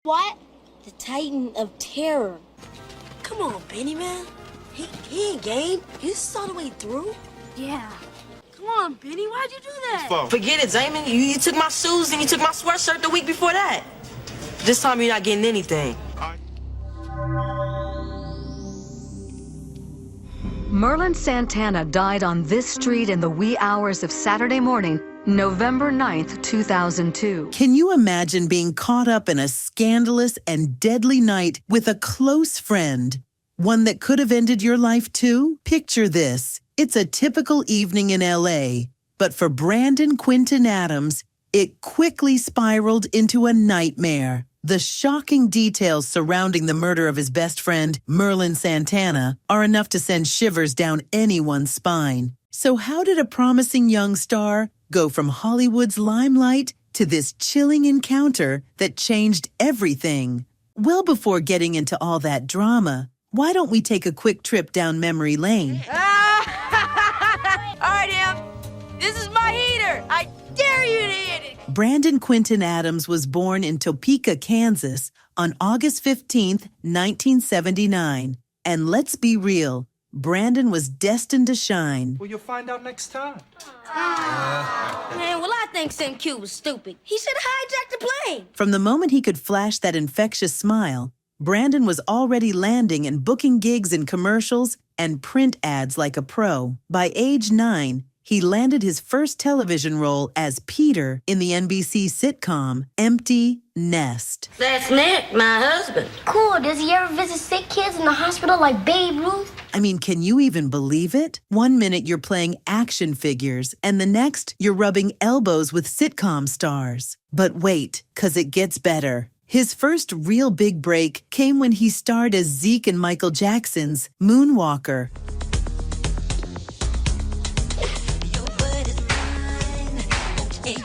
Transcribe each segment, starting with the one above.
What? The Titan of Terror. Come on, Benny, man. He ain't game. You saw the way through. Yeah. Come on, Benny. Why'd you do that? Forget it, Zayman. You took my shoes and you took my sweatshirt the week before that. This time you're not getting anything. Merlin Santana died on this street in the wee hours of Saturday morning, November 9th, 2002. Can you imagine being caught up in a scandalous and deadly night with a close friend? One that could have ended your life too? Picture this. It's a typical evening in LA. But for Brandon Quintin Adams, it quickly spiraled into a nightmare. The shocking details surrounding the murder of his best friend, Merlin Santana, are enough to send shivers down anyone's spine. So how did a promising young star go from Hollywood's limelight to this chilling encounter that changed everything? Well, before getting into all that drama, why don't we take a quick trip down memory lane? All right, Em. This is my heater. I dare you to hit it. Brandon Quintin Adams was born in Topeka, Kansas on August 15th, 1979. And let's be real, Brandon was destined to shine. Well, you'll find out next time. Man, well, I think St. Q was stupid. He should have hijacked the plane. From the moment he could flash that infectious smile, Brandon was already landing and booking gigs in commercials and print ads like a pro. By age 9, he landed his first television role as Peter in the NBC sitcom Empty Nest. That's Nick, my husband. Cool. Does he ever visit sick kids in the hospital like Babe Ruth? I mean, can you even believe it? One minute you're playing action figures, and the next you're rubbing elbows with sitcom stars. But wait, 'cause it gets better. His first real big break came when he starred as Zeke in Michael Jackson's Moonwalker.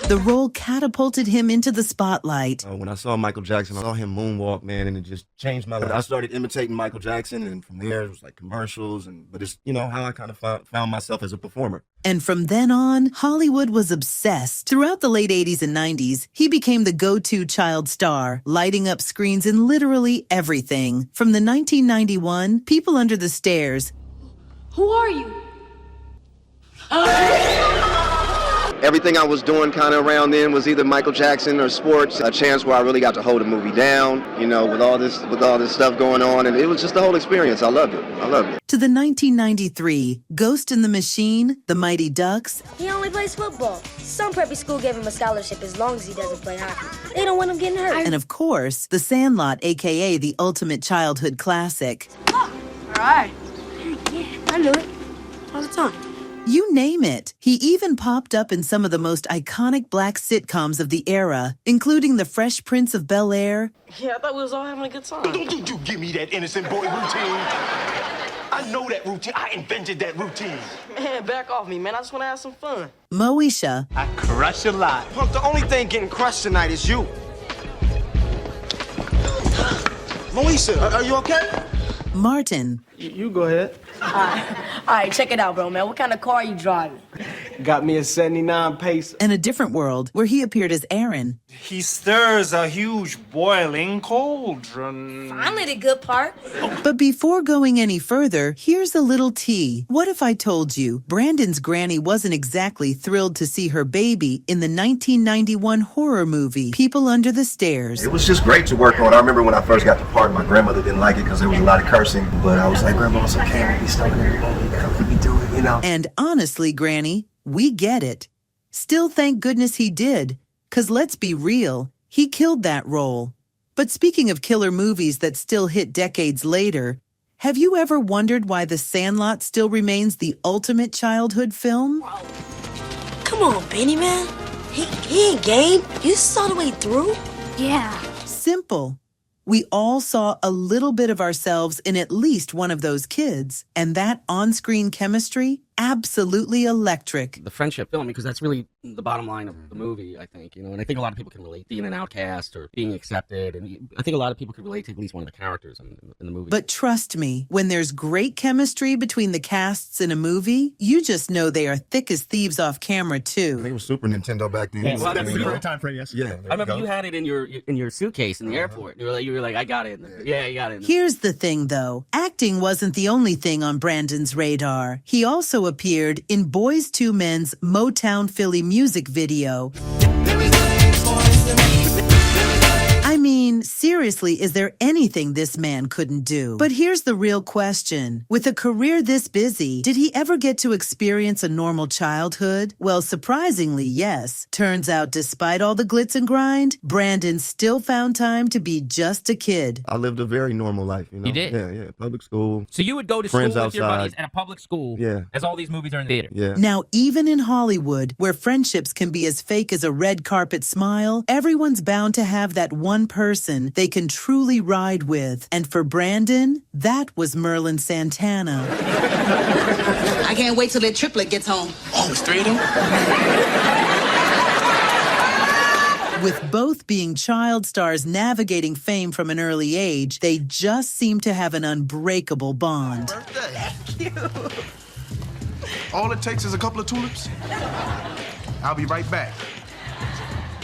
The role catapulted him into the spotlight. When I saw Michael Jackson, I saw him moonwalk, man, and it just changed my life. I started imitating Michael Jackson, and from there it was like commercials, but it's, how I kind of found myself as a performer. And from then on, Hollywood was obsessed. Throughout the late 80s and 90s, he became the go-to child star, lighting up screens in literally everything. From the 1991 People Under the Stairs. Who are you? Everything I was doing kind of around then was either Michael Jackson or sports. A chance where I really got to hold a movie down, with all this stuff going on, and it was just the whole experience. I loved it. To the 1993 Ghost in the Machine, The Mighty Ducks. He only plays football. Some preppy school gave him a scholarship as long as he doesn't play hockey. They don't want him getting hurt. And of course, The Sandlot, aka the ultimate childhood classic. All right. Yeah, I knew it. All the time. You name it. He even popped up in some of the most iconic black sitcoms of the era, including The Fresh Prince of Bel-Air. Yeah, I thought we was all having a good time. Don't you give me that innocent boy routine. I know that routine. I invented that routine. Man, back off me, man. I just want to have some fun. Moesha. I crush a lot. Punk, the only thing getting crushed tonight is you. Moesha, are you okay? Martin. You go ahead. All right, check it out, bro, man. What kind of car are you driving? Got me a 79 Pacer. And A Different World, where he appeared as Aaron. He stirs a huge boiling cauldron. Finally, the good part. But before going any further, here's a little tea. What if I told you Brandon's granny wasn't exactly thrilled to see her baby in the 1991 horror movie, People Under the Stairs? It was just great to work on. I remember when I first got the part, my grandmother didn't like it because there was a lot of cursing, but I was like, Grandma, it's okay, we'll be stuck in the movie, let me do it, And honestly, Granny, we get it. Still, thank goodness he did, 'cause let's be real, he killed that role. But speaking of killer movies that still hit decades later, have you ever wondered why The Sandlot still remains the ultimate childhood film? Come on, Benny, man. He ain't game. You saw the way through. Yeah. Simple. We all saw a little bit of ourselves in at least one of those kids, and that on-screen chemistry absolutely electric. The friendship film, because that's really the bottom line of the movie, I think, and I think a lot of people can relate being an outcast or being accepted, and I think a lot of people could relate to at least one of the characters in the movie. But trust me, when there's great chemistry between the casts in a movie, you just know they are thick as thieves off camera too. They were Super Nintendo back then. Yeah, well, Well, time frame, yes. Yeah, I remember you had it in your suitcase in the airport. You were like, I got it. Yeah, you got it. Here's the thing, though. Acting wasn't the only thing on Brandon's radar. He also appeared in Boys II Men's Motown Philly music video. I mean, seriously, is there anything this man couldn't do? But here's the real question. With a career this busy, did he ever get to experience a normal childhood? Well, surprisingly, yes. Turns out, despite all the glitz and grind, Brandon still found time to be just a kid. I lived a very normal life, you know? You did? Yeah. Public school. So you would go to school with your buddies at a public school as all these movies are in the theater? Yeah. Now, even in Hollywood, where friendships can be as fake as a red carpet smile, everyone's bound to have that one person they can truly ride with. And for Brandon, that was Merlin Santana. I can't wait till that triplet gets home. Oh, it's 3 of them? With both being child stars navigating fame from an early age, they just seem to have an unbreakable bond. Thank you. All it takes is a couple of tulips. I'll be right back.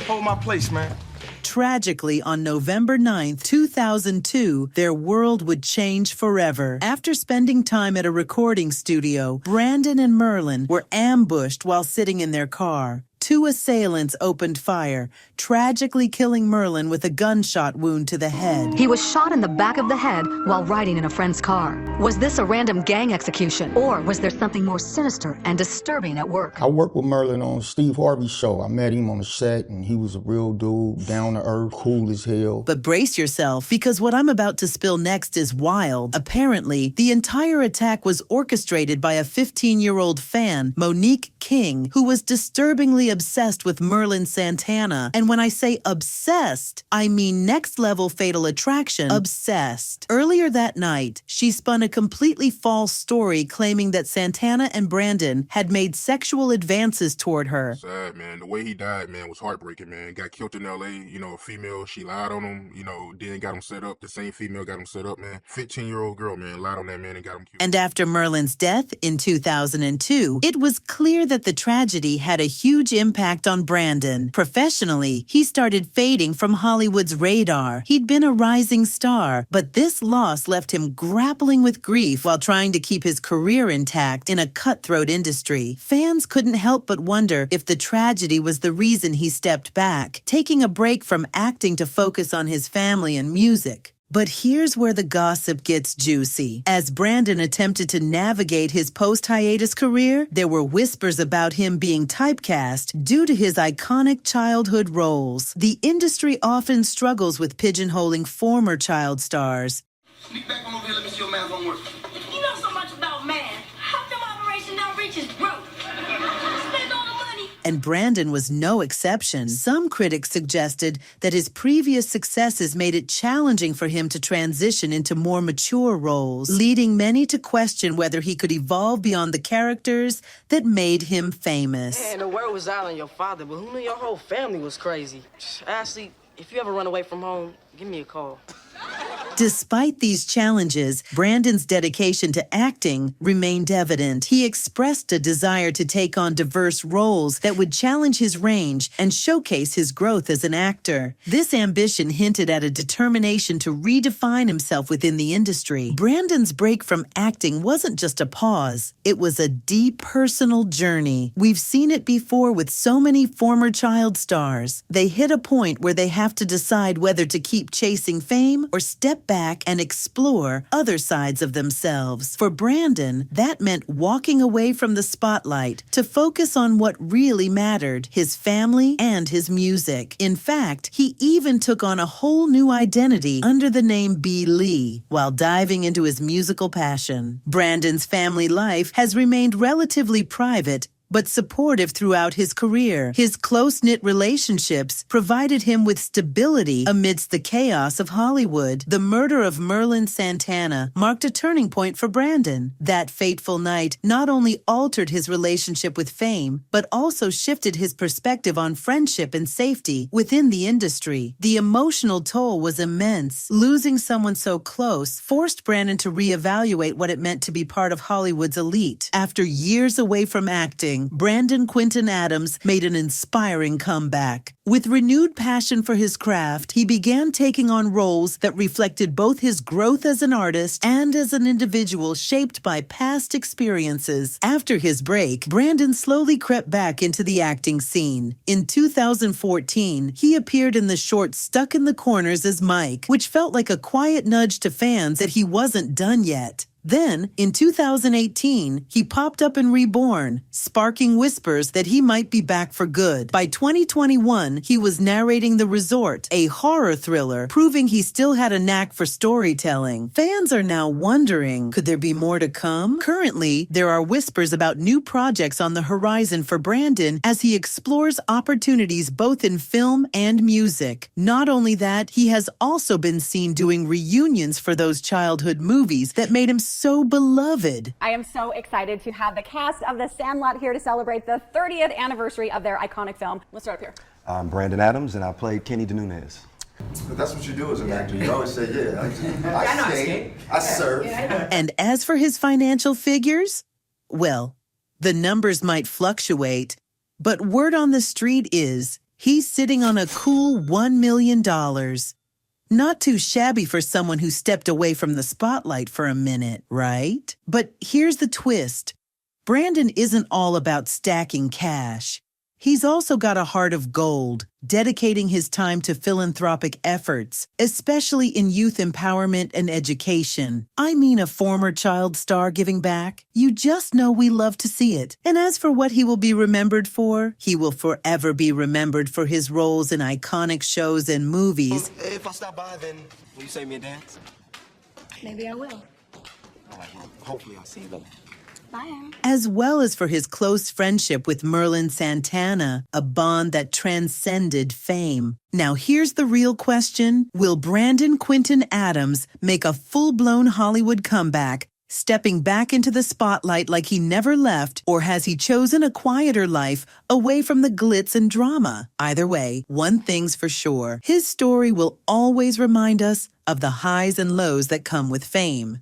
Hold my place, man. Tragically, on November 9th, 2002, their world would change forever. After spending time at a recording studio, Brandon and Merlin were ambushed while sitting in their car. 2 assailants opened fire, tragically killing Merlin with a gunshot wound to the head. He was shot in the back of the head while riding in a friend's car. Was this a random gang execution, or was there something more sinister and disturbing at work? I worked with Merlin on Steve Harvey's show. I met him on the set, and he was a real dude, down to earth, cool as hell. But brace yourself, because what I'm about to spill next is wild. Apparently, the entire attack was orchestrated by a 15-year-old fan, Monique King, who was disturbingly obsessed with Merlin Santana. And when I say obsessed, I mean next-level Fatal Attraction obsessed. Earlier that night, she spun a completely false story claiming that Santana and Brandon had made sexual advances toward her. Sad, man. The way he died, man, was heartbreaking, man. Got killed in L.A., a female, she lied on him, then got him set up. The same female got him set up, man. 15-year-old girl, man, lied on that man and got him killed. And after Merlin's death in 2002, it was clear that the tragedy had a huge impact on Brandon. Professionally, he started fading from Hollywood's radar. He'd been a rising star, but this loss left him grappling with grief while trying to keep his career intact in a cutthroat industry. Fans couldn't help but wonder if the tragedy was the reason he stepped back, taking a break from acting to focus on his family and music. But here's where the gossip gets juicy. As Brandon attempted to navigate his post-hiatus career, there were whispers about him being typecast due to his iconic childhood roles. The industry often struggles with pigeonholing former child stars. Sneak back on over here, let me see your math homework. You know so much about math. How come Operation Outreach is broke? Spend all the money. And Brandon was no exception. Some critics suggested that his previous successes made it challenging for him to transition into more mature roles, leading many to question whether he could evolve beyond the characters that made him famous. Man, the word was out on your father, but who knew your whole family was crazy? Ashley, if you ever run away from home, give me a call. Despite these challenges, Brandon's dedication to acting remained evident. He expressed a desire to take on diverse roles that would challenge his range and showcase his growth as an actor. This ambition hinted at a determination to redefine himself within the industry. Brandon's break from acting wasn't just a pause. It was a deep personal journey. We've seen it before with so many former child stars. They hit a point where they have to decide whether to keep chasing fame or step back and explore other sides of themselves. For Brandon, that meant walking away from the spotlight to focus on what really mattered, his family and his music. In fact, he even took on a whole new identity under the name B. Lee while diving into his musical passion. Brandon's family life has remained relatively private, but supportive throughout his career. His close-knit relationships provided him with stability amidst the chaos of Hollywood. The murder of Merlin Santana marked a turning point for Brandon. That fateful night not only altered his relationship with fame, but also shifted his perspective on friendship and safety within the industry. The emotional toll was immense. Losing someone so close forced Brandon to reevaluate what it meant to be part of Hollywood's elite. After years away from acting, Brandon Quintin Adams made an inspiring comeback. With renewed passion for his craft, he began taking on roles that reflected both his growth as an artist and as an individual shaped by past experiences. After his break, Brandon slowly crept back into the acting scene. In 2014, he appeared in the short Stuck in the Corners as Mike, which felt like a quiet nudge to fans that he wasn't done yet. Then, in 2018, he popped up in Reborn, sparking whispers that he might be back for good. By 2021, he was narrating The Resort, a horror thriller, proving he still had a knack for storytelling. Fans are now wondering, could there be more to come? Currently, there are whispers about new projects on the horizon for Brandon as he explores opportunities both in film and music. Not only that, he has also been seen doing reunions for those childhood movies that made him so beloved. I am so excited to have the cast of The Sandlot here to celebrate the 30th anniversary of their iconic film. Let's start up here. I'm Brandon Adams, and I played Kenny DeNunez. But that's what you do as an actor. You always say, I skate, I surf. And as for his financial figures, well, the numbers might fluctuate, but word on the street is he's sitting on a cool $1 million. Not too shabby for someone who stepped away from the spotlight for a minute, right? But here's the twist. Brandon isn't all about stacking cash. He's also got a heart of gold, dedicating his time to philanthropic efforts, especially in youth empowerment and education. I mean, a former child star giving back. You just know we love to see it. And as for what he will be remembered for, he will forever be remembered for his roles in iconic shows and movies. If I stop by, then will you save me a dance? Maybe I will. All right, well, hopefully I'll see you later. Bye. As well as for his close friendship with Merlin Santana, a bond that transcended fame. Now here's the real question. Will Brandon Quintin Adams make a full-blown Hollywood comeback, stepping back into the spotlight like he never left, or has he chosen a quieter life away from the glitz and drama? Either way, one thing's for sure. His story will always remind us of the highs and lows that come with fame.